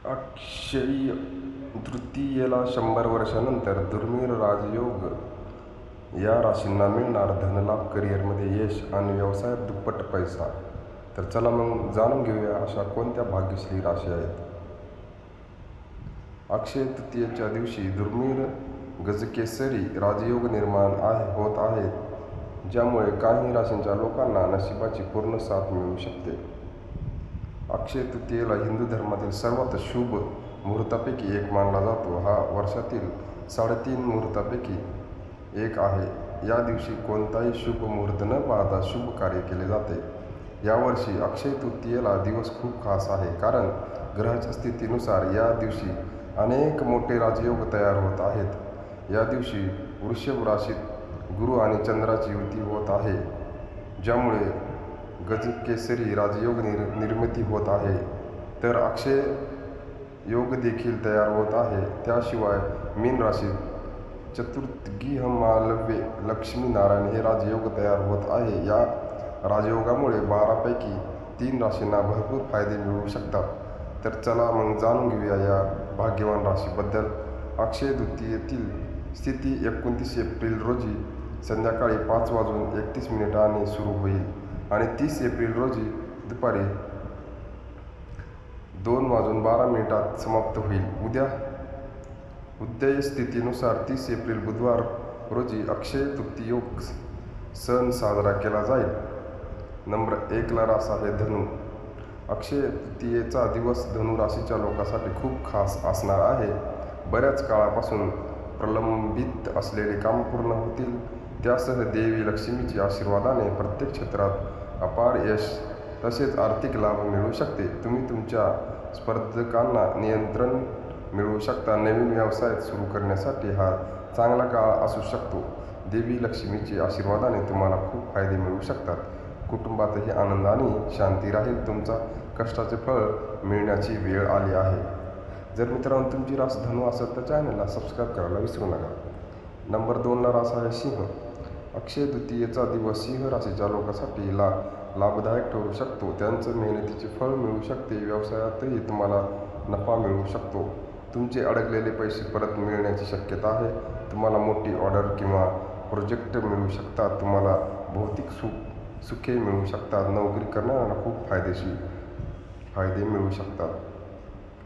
अक्षय्य तृतीयेला 100 वर्षांनंतर दुर्मिळ राजयोग या राशींना मिळणार धनलाभ, करिअरमध्ये यश आणि व्यवसायात दुप्पट पैसा. तर चला मग जाणून घेऊया अशा कोणत्या भाग्यश्री राशी आहेत. अक्षय तृतीयेच्या दिवशी दुर्मिळ गजकेसरी राजयोग निर्माण होत आहेत, ज्यामुळे काही राशींच्या लोकांना नशिबाची पूर्ण साथ मिळू शकते. अक्षय तृतीयेला हिंदू धर्मातील सर्वात शुभ मुहूर्तापैकी एक मानला जातो. हा वर्षातील 3.5 मुहूर्तापैकी एक आहे. या दिवशी कोणताही शुभ मुहूर्त न पाहता शुभ कार्य केले जाते. यावर्षी अक्षय तृतीयेला दिवस खूप खास आहे, कारण ग्रहाच्या स्थितीनुसार या दिवशी अनेक मोठे राजयोग तयार होत आहेत. या दिवशी वृषभ राशीत गुरु आणि चंद्राची युती होत आहे, ज्यामुळे गजकेसरी राजयोग निर्मिती होत आहे. तर अक्षय योग देखील तयार होत आहे. त्याशिवाय मीन राशीत चतुर्थीहमालव्य लक्ष्मीनारायण हे राजयोग तयार होत आहे. या राजयोगामुळे 12 पैकी 3 राशींना भरपूर फायदे मिळू शकतात. तर चला मग जाणून घेऊया या भाग्यवान राशीबद्दल. अक्षय तृतीयेतील स्थिती 29 एप्रिल रोजी संध्याकाळी 5:31 सुरू होईल आणि 30 एप्रिल रोजी दुपारी 2:12 समाप्त होईल. उदय स्थितीनुसार 30 एप्रिल बुधवार रोजी अक्षय तृतीयोग सण साजरा केला जाईल. नंबर 1 ला रास आहे धनु. अक्षय तृतीयेचा दिवस धनु राशीच्या लोकांसाठी खूप खास असणार आहे. बऱ्याच काळापासून प्रलंबित असलेले काम पूर्ण होतील. त्यासह देवी लक्ष्मीच्या आशीर्वादाने प्रत्येक क्षेत्रात अपार यश तसेच आर्थिक लाभ मिळू शकते. तुम्ही तुमच्या स्पर्धकांना नियंत्रण मिळवू शकता. नवीन व्यवसाय सुरू करण्यासाठी हा चांगला काळ असू शकतो. देवी लक्ष्मीच्या आशीर्वादाने तुम्हाला खूप फायदे मिळू शकतात. कुटुंबातही आनंद आणि शांती राहील. तुमचा कष्टाचे फळ मिळण्याची वेळ आली आहे. जर मित्रांनो तुमची रास धनु असेल तर चॅनलला सबस्क्राईब करायला विसरू नका. नंबर 2 ला रास आहे सिंह. अक्षय तृतीयेचा दिवस सिंह राशीच्या लोकांसाठी लाभदायक ठरू शकतो. त्यांचं मेहनतीचे फळ मिळू शकते. व्यवसायातही तुम्हाला नफा मिळू शकतो. तुमचे अडकलेले पैसे परत मिळण्याची शक्यता आहे. तुम्हाला मोठी ऑर्डर किंवा प्रोजेक्ट मिळू शकतात. तुम्हाला भौतिक सुखे मिळू शकतात. नोकरी करणाऱ्यांना खूप फायदे मिळू शकतात.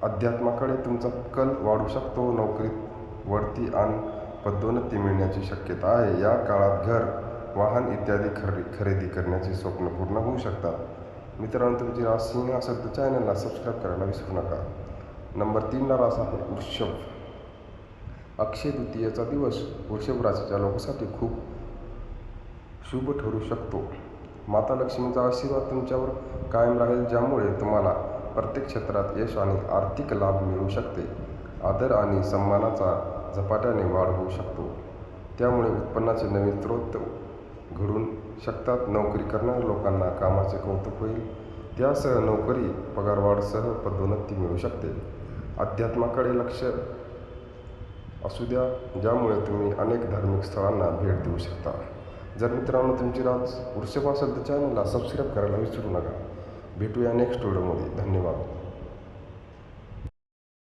अध्यात्माकडे तुमचा कल वाढू शकतो. नोकरीत बढती आणि पदोन्नती मिळण्याची शक्यता आहे. या काळात घर, वाहन इत्यादी खरेदी करण्याची स्वप्न पूर्ण होऊ शकतात. मित्रांनो तुमची रास सिंह असेल तर चॅनलला सबस्क्राईब करायला विसरू नका. नंबर 3 ला रास आहे वृषभ. अक्षय तृतीयेचा दिवस वृषभ राशीच्या लोकांसाठी खूप शुभ ठरू शकतो. माता लक्ष्मीचा आशीर्वाद तुमच्यावर कायम राहील, ज्यामुळे तुम्हाला प्रत्येक क्षेत्रात यश आणि आर्थिक लाभ मिळू शकते. आदर आणि सन्मानाचा झपाट्याने वाढ होऊ शकतो. त्यामुळे उत्पन्नाचे नवीन स्रोत घडू शकतात. नोकरी करणाऱ्या लोकांना कामाचे कौतुक होईल. त्यासह नोकरी पगारवाढसह पदोन्नती मिळू शकते. अध्यात्माकडे लक्ष असू द्या, ज्यामुळे तुम्ही अनेक धार्मिक स्थळांना भेट देऊ शकता. जर मित्रांनो तुमची रास वृषभ असेल तर चॅनलला सबस्क्राईब करायला विसरू नका. भेटूया नेक्स्ट व्हिडिओमध्ये. धन्यवाद.